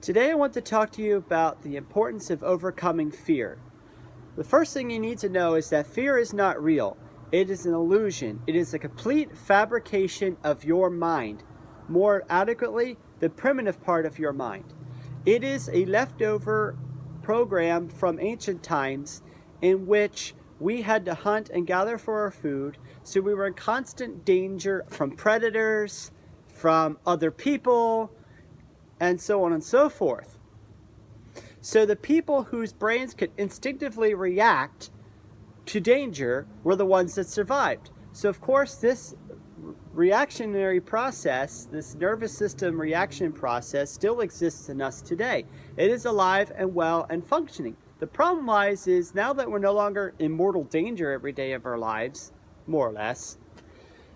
Today I want to talk to you about the importance of overcoming fear. The first thing you need to know is that fear is not real. It is an illusion. It is a complete fabrication of your mind. More adequately, the primitive part of your mind. It is a leftover program from ancient times in which we had to hunt and gather for our food, so we were in constant danger from predators, from other people, and so on and so forth. So the people whose brains could instinctively react to danger were the ones that survived. So of course this reactionary process, this nervous system reaction process, still exists in us today. It is alive and well and functioning. The problem lies is now that we're no longer in mortal danger every day of our lives, more or less,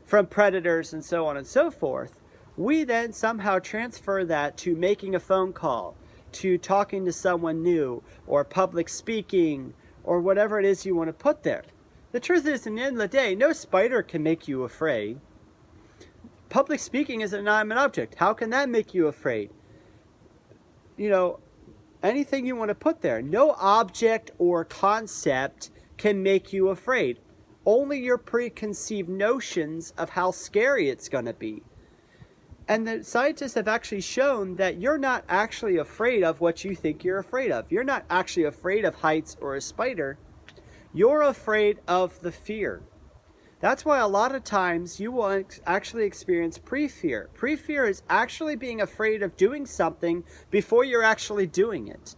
from predators and so on and so forth, we then somehow transfer that to making a phone call, to talking to someone new, or public speaking, or whatever it is you want to put there. The truth is, in the end of the day, no spider can make you afraid. Public speaking is an inanimate object. How can that make you afraid? You know, anything you want to put there. No object or concept can make you afraid. Only your preconceived notions of how scary it's going to be. And the scientists have actually shown that you're not actually afraid of what you think you're afraid of. You're not actually afraid of heights or a spider. You're afraid of the fear. That's why a lot of times you will actually experience pre-fear. Pre-fear is actually being afraid of doing something before you're actually doing it.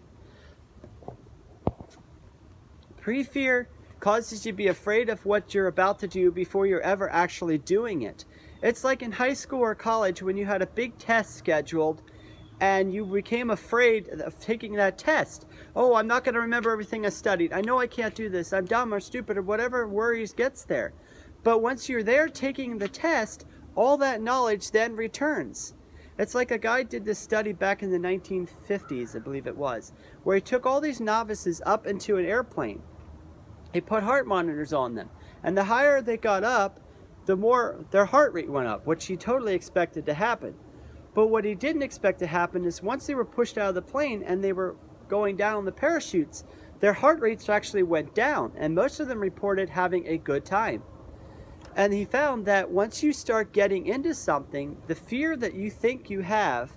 Pre-fear causes you to be afraid of what you're about to do before you're ever actually doing it. It's like in high school or college when you had a big test scheduled and you became afraid of taking that test. Oh, I'm not going to remember everything I studied. I know I can't do this. I'm dumb or stupid or whatever worries gets there. But once you're there taking the test, all that knowledge then returns. It's like a guy did this study back in the 1950s, I believe it was, where he took all these novices up into an airplane. He put heart monitors on them. And the higher they got up, the more their heart rate went up, which he totally expected to happen. But what he didn't expect to happen is once they were pushed out of the plane and they were going down the parachutes, their heart rates actually went down, and most of them reported having a good time. And he found that once you start getting into something, the fear that you think you have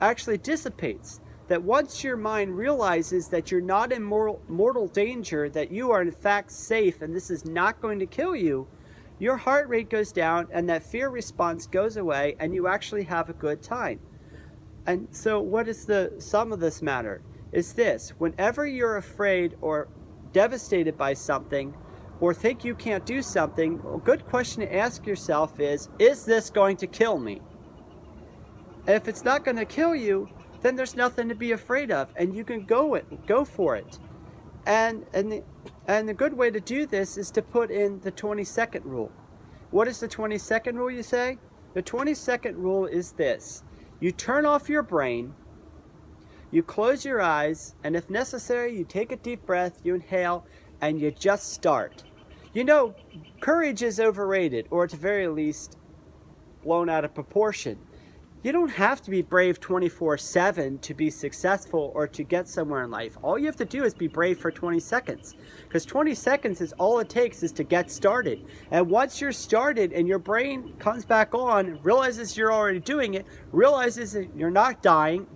actually dissipates. That once your mind realizes that you're not in mortal danger, that you are in fact safe and this is not going to kill you, your heart rate goes down and that fear response goes away and you actually have a good time. And so what is the sum of this matter? Is this: whenever you're afraid or devastated by something or think you can't do something, a good question to ask yourself is this going to kill me? And if it's not going to kill you, then there's nothing to be afraid of and you can go for it. And the good way to do this is to put in the 20-second rule. What is the 20-second rule, you say? The 20-second rule is this: you turn off your brain, you close your eyes, and if necessary, you take a deep breath, you inhale, and you just start. You know, courage is overrated, or at the very least, blown out of proportion. You don't have to be brave 24/7 to be successful or to get somewhere in life. All you have to do is be brave for 20 seconds. Because 20 seconds is all it takes is to get started. And once you're started and your brain comes back on, realizes you're already doing it, realizes that you're not dying,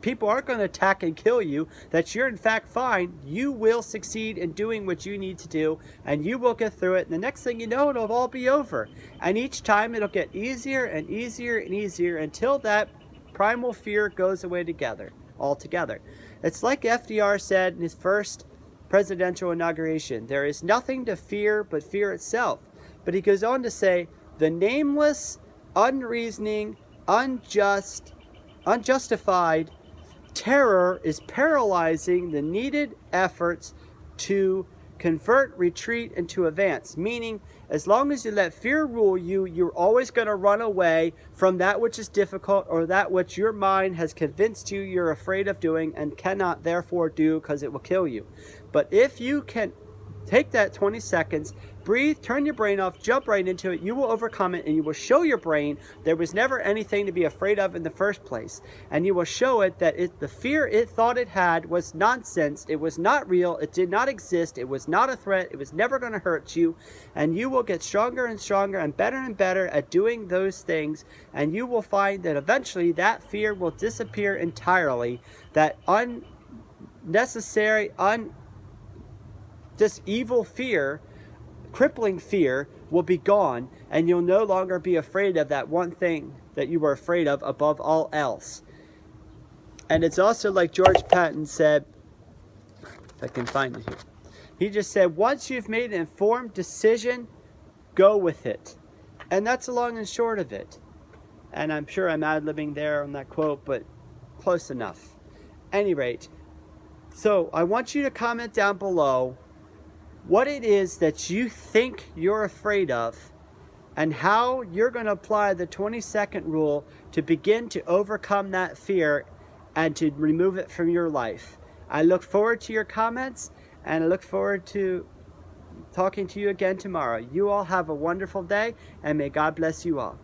people aren't going to attack and kill you, that you're in fact fine, you will succeed in doing what you need to do, and you will get through it. And the next thing you know, it'll all be over. And each time it'll get easier and easier and easier until that primal fear goes away altogether. It's like FDR said in his first presidential inauguration: there is nothing to fear but fear itself. But he goes on to say, the nameless, unreasoning, unjustified terror is paralyzing the needed efforts to convert retreat into advance. Meaning, as long as you let fear rule you, you're always going to run away from that which is difficult or that which your mind has convinced you you're afraid of doing and cannot therefore do because it will kill you. But if you can Take that 20 seconds, breathe, turn your brain off, jump right into it. You will overcome it, and you will show your brain there was never anything to be afraid of in the first place. And you will show it that the fear it thought it had was nonsense. It was not real. It did not exist. It was not a threat. It was never going to hurt you. And you will get stronger and stronger and better at doing those things. And you will find that eventually that fear will disappear entirely. That unnecessary, this evil fear, crippling fear, will be gone, and you'll no longer be afraid of that one thing that you were afraid of above all else. And it's also like George Patton said, if I can find it here. He just said, once you've made an informed decision, go with it. And that's the long and short of it. And I'm sure I'm ad-libbing there on that quote, but close enough. Any rate, so I want you to comment down below what it is that you think you're afraid of and how you're going to apply the 20-second rule to begin to overcome that fear and to remove it from your life. I look forward to your comments, and I look forward to talking to you again tomorrow. You all have a wonderful day, and may God bless you all.